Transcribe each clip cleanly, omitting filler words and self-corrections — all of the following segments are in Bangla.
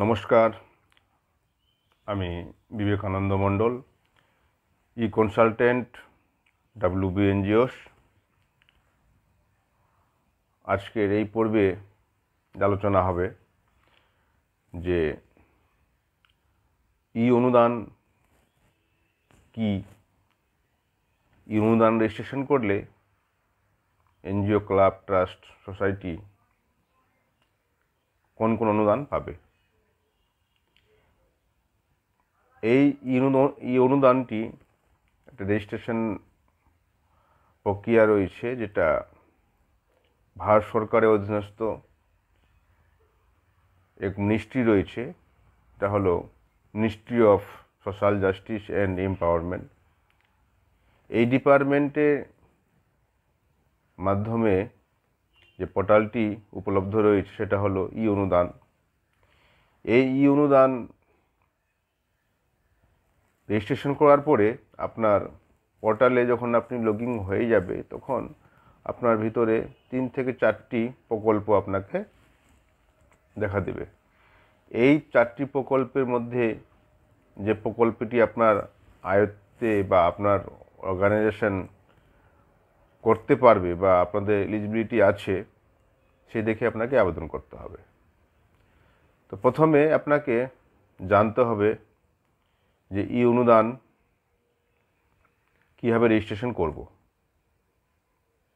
নমস্কার, আমি বিবেকানন্দ মণ্ডল, ই কনসালটেন্ট, WB এনজিওস। আজকের এই পর্বে আলোচনা হবে যে ই অনুদান কি, ই অনুদান রেজিস্ট্রেশন করলে এনজিও, ক্লাব, ট্রাস্ট, সোসাইটি কোন কোন অনুদান পাবে। এই ই অনুদানটি একটা রেজিস্ট্রেশন প্রক্রিয়া রয়েছে, যেটা ভারত সরকারের অধীনস্থ এক মিনিস্ট্রি রয়েছে। এটা হলো ministry of social justice and empowerment. এই ডিপার্টমেন্টের মাধ্যমে যে পোর্টালটি উপলব্ধ রয়েছে সেটা হলো ই অনুদান। এই ই অনুদান রেজিস্ট্রেশন করার পরে আপনার পোর্টালে যখন আপনি লগ ইন হয়ে যাবে, তখন আপনার ভিতরে 3 থেকে 4টি প্রকল্প আপনাকে দেখা দেবে। এই 4টি প্রকল্পের মধ্যে যে প্রকল্পটি আপনার আয়ত্তে বা আপনার অর্গানাইজেশন করতে পারবে বা আপনাদের এলিজিবিলিটি আছে, সে দেখে আপনাকে আবেদন করতে হবে। তো প্রথমে আপনাকে জানতে হবে যে ই অনুদান কীভাবে রেজিস্ট্রেশন করব।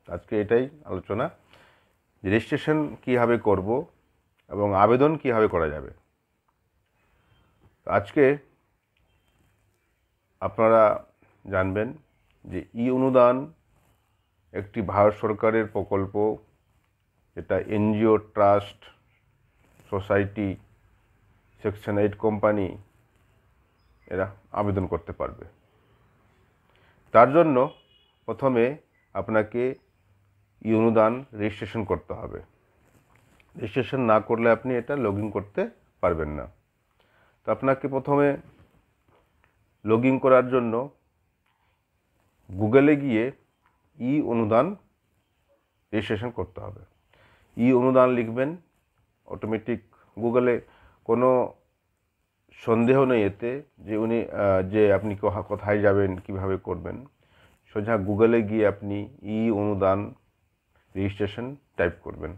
আজকে এটাই আলোচনা, যে রেজিস্ট্রেশন কীভাবে করব এবং আবেদন কীভাবে করা যাবে। আজকে আপনারা জানবেন যে ই অনুদান একটি ভারত সরকারের প্রকল্প। এটা NGO, trust, society, section 8 company এরা আবেদন করতে পারবে। তার জন্য প্রথমে আপনাকে ই অনুদান রেজিস্ট্রেশন করতে হবে। রেজিস্ট্রেশন না করলে আপনি এটা লগ ইন করতে পারবেন না। তো আপনাকে প্রথমে লগ ইন করার জন্য গুগলে গিয়ে ই অনুদান রেজিস্ট্রেশন করতে হবে। ই অনুদান লিখবেন, অটোমেটিক গুগলে কোনো সন্দেহ নেই এতে যে আপনি কোথায় যাবেন, কিভাবে করবেন। সোজা গুগলে গিয়ে আপনি ই অনুদান রেজিস্ট্রেশন টাইপ করবেন।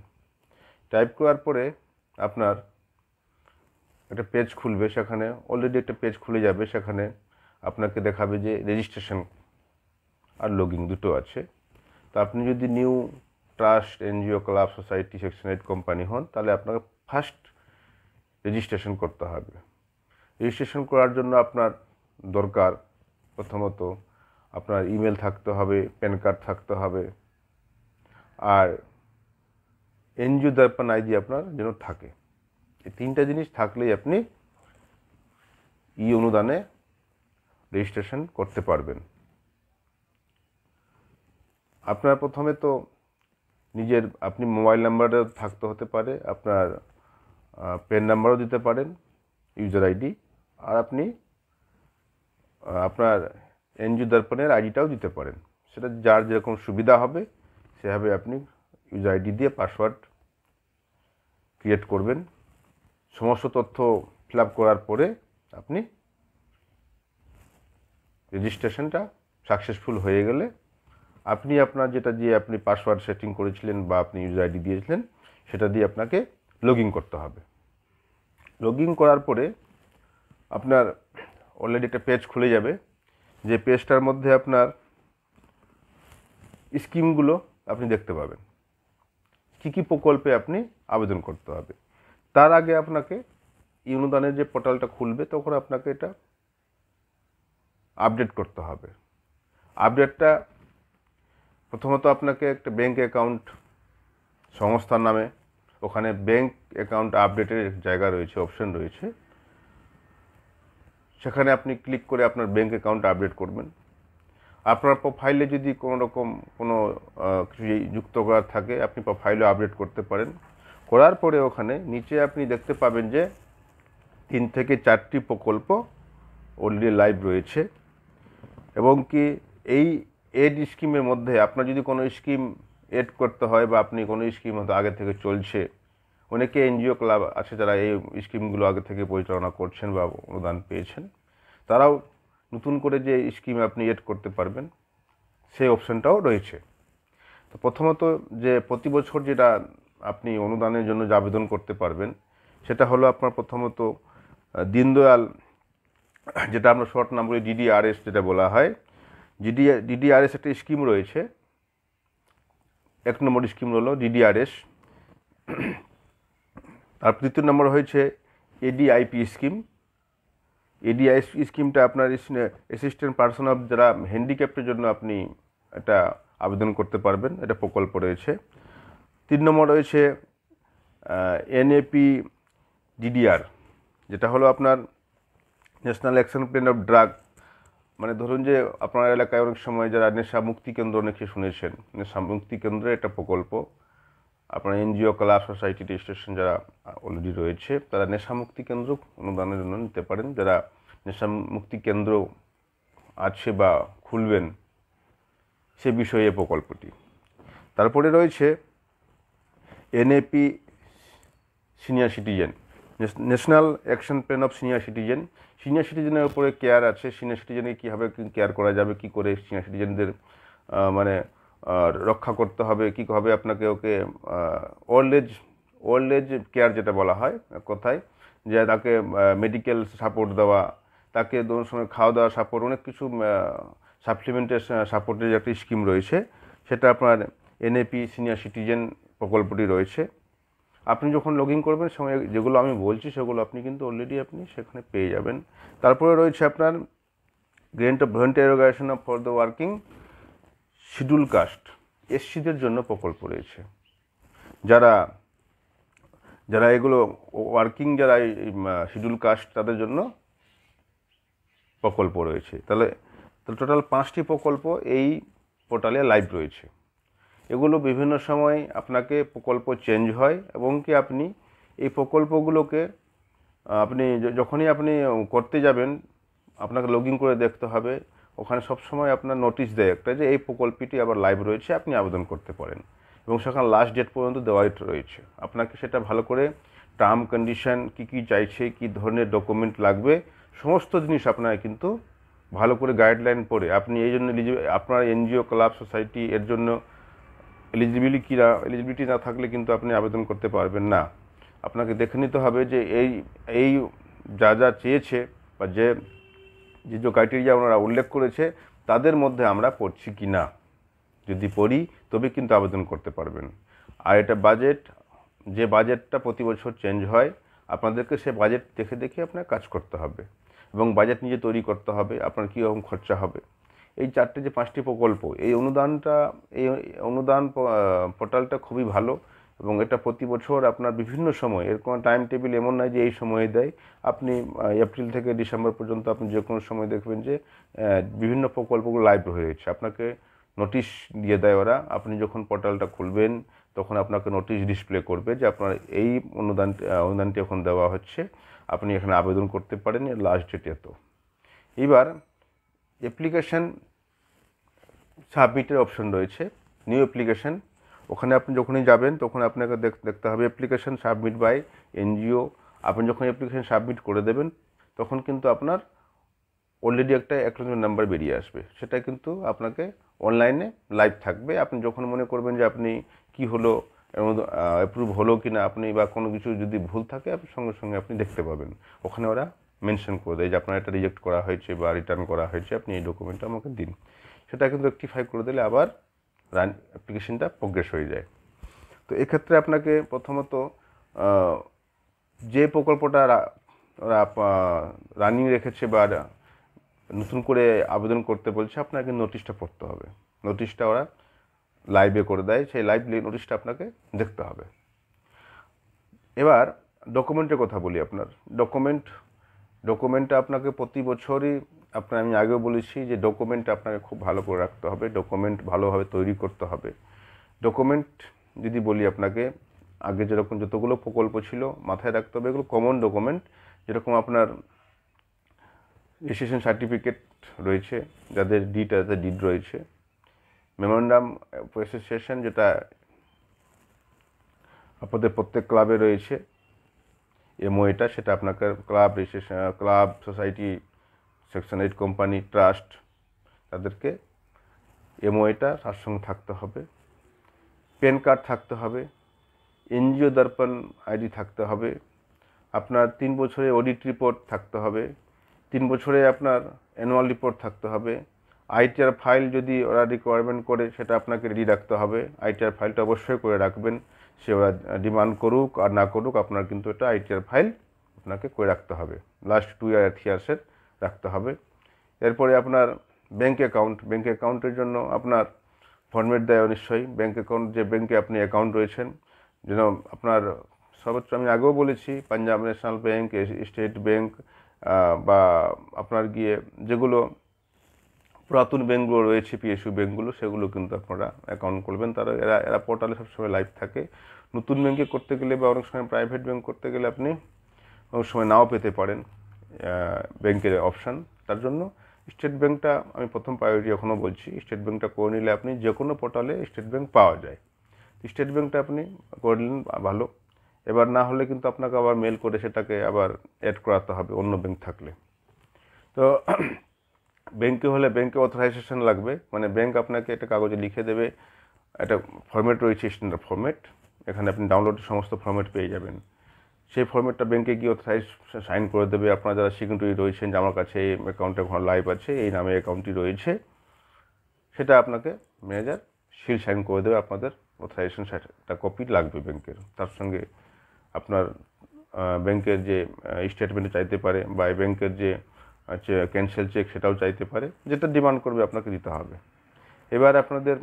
টাইপ করার পরে আপনার একটা পেজ খুলবে। সেখানে অলরেডি একটা পেজ খুলে যাবে। সেখানে আপনাকে দেখাবে যে রেজিস্ট্রেশন আর লগ ইন দুটো আছে। তো আপনি যদি new trust, NGO, club, society, section 8 company হন, তাহলে আপনাকে ফার্স্ট রেজিস্ট্রেশন করতে হবে। রেজিস্ট্রেশন করার জন্য আপনার দরকার প্রথমত আপনার ইমেল থাকতে হবে, প্যান কার্ড থাকতে হবে, আর এনজিও দর্পণ আইডি আপনার যেন থাকে। এই 3টা জিনিস থাকলেই আপনি ই অনুদানে রেজিস্ট্রেশন করতে পারবেন। আপনার প্রথমে তো আপনি মোবাইল নাম্বারও থাকতে হতে পারে, আপনার পেন নাম্বারও দিতে পারেন, ইউজার আইডি, আর আপনি আপনার এনজিও দর্পণের আইডিটাও দিতে পারেন। সেটা যার যেরকম সুবিধা হবে সেভাবে আপনি ইউজার আইডি দিয়ে পাসওয়ার্ড ক্রিয়েট করবেন। সমস্ত তথ্য ফিল আপ করার পরে আপনি রেজিস্ট্রেশনটা সাকসেসফুল হয়ে গেলে আপনি আপনার আপনি পাসওয়ার্ড সেটিং করেছিলেন বা আপনি ইউজার আইডি দিয়েছিলেন, সেটা দিয়ে আপনাকে লগ ইন করতে হবে। লগ ইন করার পরে আপনার অলরেডি একটা পেজ খুলে যাবে। যে পেজটার মধ্যে আপনার স্কিমগুলো আপনি দেখতে পাবেন, কী কী প্রকল্পে আপনি আবেদন করতে হবে। তার আগে আপনাকে ই অনুদানের যে পোর্টালটা খুলবে, তখন আপনাকে এটা আপডেট করতে হবে। আপডেটটা প্রথমত আপনাকে একটা ব্যাঙ্ক অ্যাকাউন্ট, সংস্থার নামে ওখানে ব্যাঙ্ক অ্যাকাউন্ট আপডেটের জায়গা রয়েছে, অপশন রয়েছে। সেখানে আপনি ক্লিক করে আপনার ব্যাঙ্ক অ্যাকাউন্ট আপডেট করবেন। আপনার প্রোফাইলে যদি কোনো কিছু যুক্ত করার থাকে, আপনি প্রোফাইলও আপডেট করতে পারেন। করার পরে ওখানে নিচে আপনি দেখতে পাবেন যে 3 থেকে 4টি প্রকল্প অলরেডি লাইভ রয়েছে, এবং কি এই এড স্কিমের মধ্যে আপনার যদি কোনো স্কিম এড করতে হয় বা আপনি কোনো স্কিম হয়তো আগে থেকে চলছে, অনেকে এনজিও ক্লাব আছে যারা এই স্কিমগুলো আগে থেকে পরিচালনা করছেন বা অনুদান পেয়েছেন, তারাও নতুন করে যে স্কিমে আপনি এড করতে পারবেন সেই অপশানটাও রয়েছে। তো প্রথমত যে প্রতি বছর যেটা আপনি অনুদানের জন্য যে আবেদন করতে পারবেন সেটা হলো আপনার প্রথমত দীনদয়াল, যেটা আমরা শর্ট নাম বলি ডিডিআরএস যেটা বলা হয়, ডিডিআরএস একটা স্কিম রয়েছে। 1 নম্বর স্কিম হলো ডিডিআরএস। আর দ্বিতীয় নম্বর হয়েছে এডিআইপি স্কিম। এডিআইপি স্কিমটা আপনার অ্যাসিস্ট্যান্ট পার্সন অফ যারা হ্যান্ডিক্যাপ্টের জন্য আপনি এটা আবেদন করতে পারবেন, এটা প্রকল্প রয়েছে। 3 নম্বর রয়েছে এনএপি ডিডিআর, যেটা হলো আপনার national action plan of drug. মানে ধরুন যে আপনার এলাকায় অনেক সময় যারা নেশা মুক্তি কেন্দ্র অনেকে শুনেছেন, নেশা মুক্তি কেন্দ্রে একটা প্রকল্প, আপনার এনজিও ক্লাব সোসাইটি রেজিস্ট্রেশন যারা অলরেডি রয়েছে তারা নেশা মুক্তি কেন্দ্র অনুদানের জন্য নিতে পারেন, যারা নেশা মুক্তি কেন্দ্র আছে বা খুলবেন সে বিষয়ে প্রকল্পটি। তারপরে রয়েছে NAP senior citizen, national action plan of senior citizen. Senior সিটিজেনের উপরে কেয়ার আছে, সিনিয়র সিটিজেনকে কীভাবে কেয়ার করা যাবে, কী করে সিনিয়র সিটিজেনদের মানে রক্ষা করতে হবে, কীভাবে আপনাকে ওকে ওল্ড এজ কেয়ার যেটা বলা হয় কথায়, যে তাকে মেডিকেল সাপোর্ট দেওয়া, তাকে ধরুন সময় খাওয়া দাওয়া সাপোর্ট, অনেক কিছু সাপ্লিমেন্টের সাপোর্টের একটা স্কিম রয়েছে, সেটা আপনার এনএপি সিনিয়র সিটিজেন প্রকল্পটি রয়েছে। আপনি যখন লগ ইন করবেন সময় যেগুলো আমি বলছি সেগুলো আপনি কিন্তু অলরেডি আপনি সেখানে পেয়ে যাবেন। তারপরে রয়েছে আপনার grant of voluntary organisation for the working scheduled caste, এসসিদের জন্য প্রকল্প রয়েছে। যারা যারা এগুলো ওয়ার্কিং যারা শিডিউল কাস্ট তাদের জন্য প্রকল্প রয়েছে। তাহলে টোটাল 5টি প্রকল্প এই পোর্টালে লাইভ রয়েছে। এগুলো বিভিন্ন সময় আপনাকে প্রকল্প চেঞ্জ হয় এবং কি আপনি এই প্রকল্পগুলোকে আপনি যখনই আপনি করতে যাবেন আপনাকে লগ ইন করে দেখতে হবে, ওখানে সবসময় আপনার নোটিশ দেয় একটা যে এই প্রকল্পটি আবার লাইভ রয়েছে, আপনি আবেদন করতে পারেন এবং সেখানে লাস্ট ডেট পর্যন্ত দেওয়াই রয়েছে। আপনাকে সেটা ভালো করে টার্ম কন্ডিশন কী কী চাইছে, কী ধরনের ডকুমেন্ট লাগবে, সমস্ত জিনিস আপনার কিন্তু ভালো করে গাইডলাইন পড়ে আপনি এই জন্য আপনার এনজিও ক্লাব সোসাইটি এর জন্য এলিজিবিলিটি না থাকলে কিন্তু আপনি আবেদন করতে পারবেন না। আপনাকে দেখে নিতে হবে যে এই যা যা চেয়েছে বা যে ক্রাইটেরিয়া ওনারা উল্লেখ করেছে তাদের মধ্যে আমরা পড়ছি কি না। যদি পড়ি তবে কিন্তু আবেদন করতে পারবেন। আর এটা যে বাজেটটা প্রতি বছর চেঞ্জ হয়, আপনাদেরকে সে বাজেট দেখে দেখে আপনার কাজ করতে হবে এবং বাজেট নিজে তৈরি করতে হবে আপনার কীরকম খরচা হবে। এই 4টে যে 5টি প্রকল্প, এই অনুদান পোর্টালটা খুবই ভালো এবং এটা প্রতি বছর আপনার বিভিন্ন সময়, এর কোনো টাইম টেবিল এমন নয় যে এই সময়ে দেয়। আপনি এপ্রিল থেকে ডিসেম্বর পর্যন্ত আপনি যে কোনো সময় দেখবেন যে বিভিন্ন প্রকল্পগুলো লাইভ হয়েছে, আপনাকে নোটিশ দিয়ে দেয় ওরা। আপনি যখন পোর্টালটা খুলবেন তখন আপনাকে নোটিশ ডিসপ্লে করবে যে আপনার এই অনুদানটি এখন দেওয়া হচ্ছে, আপনি এখানে আবেদন করতে পারেন, এর লাস্ট ডেট এত। এবার অ্যাপ্লিকেশান সাবমিটের অপশন রয়েছে, নিউ অ্যাপ্লিকেশান। ওখানে আপনি যখনই যাবেন তখন আপনাকে দেখতে হবে অ্যাপ্লিকেশান সাবমিট বাই এনজিও। আপনি যখন অ্যাপ্লিকেশান সাবমিট করে দেবেন তখন কিন্তু আপনার অলরেডি একটা অ্যাকনোলেজমেন্ট নাম্বার বেরিয়ে আসবে, সেটা কিন্তু আপনাকে অনলাইনে লাইভ থাকবে। আপনি যখন মনে করবেন যে আপনি কি হলো, অ্যাপ্রুভ হলো কি না, আপনি বা কোনো কিছু যদি ভুল থাকে আপনি সঙ্গে সঙ্গে আপনি দেখতে পাবেন। ওখানে ওরা মেনশন করে দেয় যে আপনার এটা রিজেক্ট করা হয়েছে বা রিটার্ন করা হয়েছে, আপনি এই ডকুমেন্টটা আমাকে দিন। সেটা কিন্তু রেকটিফাই করে দিলে আবার অ্যাপ্লিকেশনটা প্রোগ্রেস হয়ে যায়। তো এক্ষেত্রে আপনাকে প্রথমত যে প্রকল্পটা রানিং রেখেছে বা নতুন করে আবেদন করতে বলছে আপনাকে নোটিশটা পড়তে হবে। নোটিশটা ওরা লাইভে করে দেয়, সেই লাইভ নোটিশটা আপনাকে দেখতে হবে। এবার ডকুমেন্টের কথা বলি। আপনার ডকুমেন্টটা আপনাকে প্রতি বছরই আমি আগেও বলেছি যে ডকুমেন্ট আপনাকে খুব ভালো করে রাখতে হবে, ডকুমেন্ট ভালোভাবে তৈরি করতে হবে। ডকুমেন্ট যদি বলি আপনাকে, আগে যেরকম যতগুলো প্রকল্প ছিল মাথায় রাখতে হবে এগুলো কমন ডকুমেন্ট, যেরকম আপনার রেজিস্ট্রেশন সার্টিফিকেট রয়েছে, যাদের ডিড রয়েছে, মেমোরেন্ডাম অফ অ্যাসোসিয়েশন যেটা আপনাদের প্রত্যেক ক্লাবে রয়েছে এমওএটা, সেটা আপনাকে club registration, club, society, section 8 company, trust, তাদেরকে এমওএটা তার সঙ্গে থাকতে হবে। প্যান কার্ড থাকতে হবে, এনজিও দর্পণ আইডি থাকতে হবে, আপনার 3 বছরে অডিট রিপোর্ট থাকতে হবে, 3 বছরে আপনার অ্যানুয়াল রিপোর্ট থাকতে হবে, আইটিআর ফাইল যদি ওরা রিকোয়ারমেন্ট করে সেটা আপনাকে রেডি রাখতে হবে। আইটিআর ফাইলটা অবশ্যই করে রাখবেন, সে ওরা ডিমান্ড করুক আর না করুক, আপনার কিন্তু এটা আইটিআর ফাইল আপনাকে করে রাখতে হবে, লাস্ট 2 ইয়ার 3 ইয়ার্সের রাখতে হবে। এরপরে আপনার ব্যাঙ্ক অ্যাকাউন্টের জন্য আপনার ফরম্যাট দেয় নিশ্চয়ই। ব্যাঙ্ক অ্যাকাউন্ট, যে ব্যাঙ্কে আপনি অ্যাকাউন্ট রয়েছেন, যেন আপনার সর্বোচ্চ, আমি আগেও বলেছি, Punjab national bank, state bank বা আপনার গিয়ে যেগুলো পুরাতন ব্যাঙ্কগুলো রয়েছে, পিএসইউ ব্যাঙ্কগুলো, সেগুলো কিন্তু আপনারা অ্যাকাউন্ট করবেন। তারা এরা পোর্টালে সবসময় লাইভ থাকে। নতুন ব্যাঙ্কে করতে গেলে বা অনেক সময় প্রাইভেট ব্যাঙ্ক করতে গেলে আপনি অনেক সময় নাও পেতে পারেন ব্যাঙ্কের অপশান। তার জন্য স্টেট ব্যাঙ্কটা আমি প্রথম প্রায়োরিটি এখনও বলছি, স্টেট ব্যাঙ্কটা করে নিলে আপনি যে কোনো পোর্টালে স্টেট ব্যাঙ্ক পাওয়া যায়। স্টেট ব্যাঙ্কটা আপনি করে নিলেন ভালো। এবার না হলে কিন্তু আপনাকে আবার মেল করে সেটাকে আবার অ্যাড করাতে হবে অন্য ব্যাঙ্ক থাকলে। তো ব্যাঙ্কে হলে ব্যাঙ্কে অথরাইজেশন লাগবে, মানে ব্যাঙ্ক আপনাকে একটা কাগজে লিখে দেবে, একটা ফরম্যাট রয়েছে স্ট্যান্ডার্ড ফরম্যাট, এখানে আপনি ডাউনলোডে সমস্ত ফরম্যাট পেয়ে যাবেন। সেই ফরম্যাটটা ব্যাঙ্কে গিয়ে অথরাইজ সাইন করে দেবে। আপনারা যারা সিকিউরিটি রয়েছেন যে আমার কাছে এই অ্যাকাউন্টে এখন লাইভ আছে, এই নামে অ্যাকাউন্টটি রয়েছে, সেটা আপনাকে ম্যানেজার সিল সাইন করে দেবে। আপনাদের অথরাইজেশন একটা কপি লাগবে ব্যাঙ্কের। তার সঙ্গে আপনার ব্যাঙ্কের যে স্টেটমেন্ট চাইতে পারে, বা ব্যাঙ্কের যে ক্যান্সেল চেক সেটাও চাইতে পারে, যেটা ডিমান্ড করবে আপনাকে দিতে হবে। এবার আপনাদের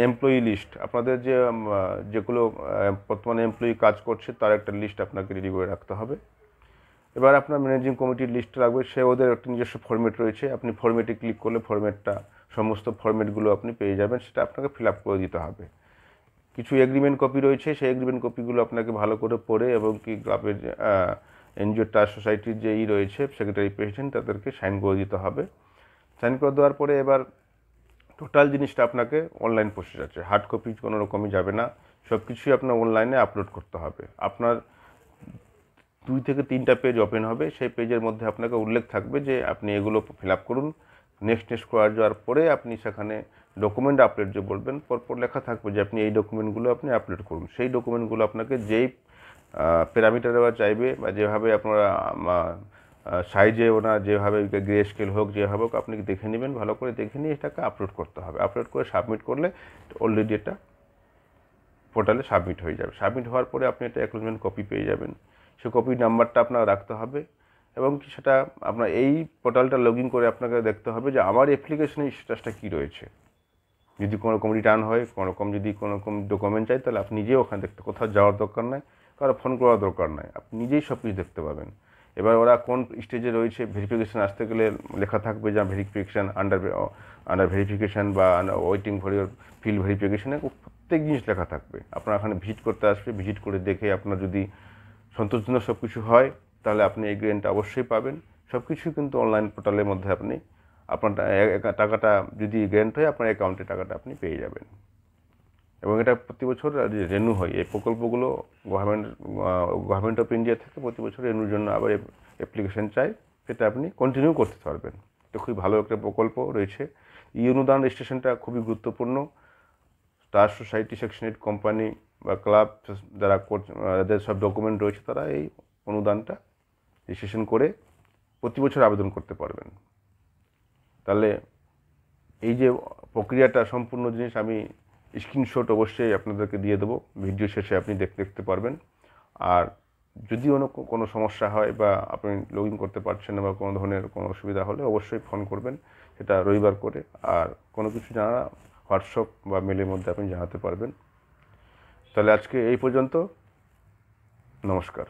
এমপ্লয়ি লিস্ট, আপনাদের যেগুলো বর্তমানে এমপ্লয়ি কাজ করছে তার একটা লিস্ট আপনাকে রেডি করে রাখতে হবে। এবার আপনার ম্যানেজিং কমিটির লিস্ট লাগবে, সে ওদের একটা নিজস্ব ফরম্যাট রয়েছে, আপনি ফরম্যাটে ক্লিক করলে ফরম্যাটটা, সমস্ত ফরম্যাটগুলো আপনি পেয়ে যাবেন, সেটা আপনাকে ফিল আপ করে দিতে হবে। কিছু এগ্রিমেন্ট কপি রয়েছে, সেই এগ্রিমেন্ট কপিগুলো আপনাকে ভালো করে পড়ে, এবং কি ক্লাবের এনজিও ট্রাস্ট সোসাইটির যেই রয়েছে সেক্রেটারি প্রেসিডেন্ট, তাদেরকে সাইন করে দিতে হবে। সাইন করে দেওয়ার পরে এবার টোটাল জিনিসটা আপনাকে অনলাইন প্রসেস আছে, হার্ড কপি কোনো রকমই যাবে না, সব কিছুই আপনার অনলাইনে আপলোড করতে হবে। আপনার 2 থেকে 3টা পেজ ওপেন হবে, সেই পেজের মধ্যে আপনাকে উল্লেখ থাকবে যে আপনি এগুলো ফিল আপ করুন। নেক্সট করার যাওয়ার পরে আপনি সেখানে ডকুমেন্ট আপলোড যে বলবেন, পরপর লেখা থাকবে যে আপনি এই ডকুমেন্টগুলো আপনি আপলোড করুন। সেই ডকুমেন্টগুলো আপনাকে যেই প্যারামিটার দেওয়া চাইবে, বা যেভাবে আপনারা সাইজে ওনার যেভাবে গ্রে স্কেল হোক, যেভাবে হোক, আপনি দেখে নেবেন, ভালো করে দেখে নিয়ে এটাকে আপলোড করতে হবে। আপলোড করে সাবমিট করলে অলরেডি এটা পোর্টালে সাবমিট হয়ে যাবে। সাবমিট হওয়ার পরে আপনি একটা অ্যাকনোলেজমেন্ট কপি পেয়ে যাবেন, সেই কপির নাম্বারটা আপনার রাখতে হবে, এবং সেটা আপনার এই পোর্টালটা লগ ইন করে আপনাকে দেখতে হবে যে আমার অ্যাপ্লিকেশনের স্ট্যাটাসটা কী রয়েছে। যদি কোনো রকম রিটার্ন হয়, কোনো রকম যদি কোনো রকম ডকুমেন্ট চাই, তাহলে আপনি নিজেই ওখানে দেখতে, কোথাও যাওয়ার দরকার নাই, কারো ফোন করার দরকার নাই, আপনি নিজেই সব কিছু দেখতে পাবেন। এবার ওরা কোন স্টেজে রয়েছে, ভেরিফিকেশান আসতে গেলে লেখা থাকবে যে ভেরিফিকেশান আন্ডার ভেরিফিকেশান বা ওয়েটিং ফর ইউর ফিল্ড ভেরিফিকেশানে প্রত্যেক জিনিস লেখা থাকবে। আপনারা এখানে ভিজিট করতে আসবে, ভিজিট করে দেখে আপনার যদি সন্তোষজনক সব কিছু হয়, তাহলে আপনি এই গ্রেনটা অবশ্যই পাবেন। সব কিছুই কিন্তু অনলাইন পোর্টালের মধ্যে আপনি আপনার টাকাটা যদি গ্র্যান্ট হয়, আপনার অ্যাকাউন্টে টাকাটা আপনি পেয়ে যাবেন। এবং এটা প্রতি বছর রেনু হয়। এই প্রকল্পগুলো গভর্নমেন্ট অফ ইন্ডিয়া থেকে প্রতি বছর রেনুর জন্য আবার অ্যাপ্লিকেশন চাই, সেটা আপনি কন্টিনিউ করতে পারবেন। এটা খুবই ভালো একটা প্রকল্প রয়েছে। এই অনুদান রেজিস্ট্রেশনটা খুবই গুরুত্বপূর্ণ। ট্রাস্ট সোসাইটি, সেকশন 8 কোম্পানি বা ক্লাব যারা যাদের সব ডকুমেন্ট রয়েছে, তারা এই অনুদানটা রেজিস্ট্রেশন করে প্রতি বছর আবেদন করতে পারবেন। তাহলে এই যে প্রক্রিয়াটা, সম্পূর্ণ জিনিস আমি স্ক্রিনশট অবশ্যই আপনাদেরকে দিয়ে দেবো, ভিডিও শেষে আপনি দেখতে পারবেন। আর যদি কোনো সমস্যা হয়, বা আপনি লগ ইন করতে পারছেন না, বা কোনো ধরনের কোনো অসুবিধা হলে অবশ্যই ফোন করবেন, সেটা রবিবার করে। আর কোনো কিছু জানা হোয়াটসঅ্যাপ বা মেলের মধ্যে আপনি জানাতে পারবেন। তাহলে আজকে এই পর্যন্ত, নমস্কার।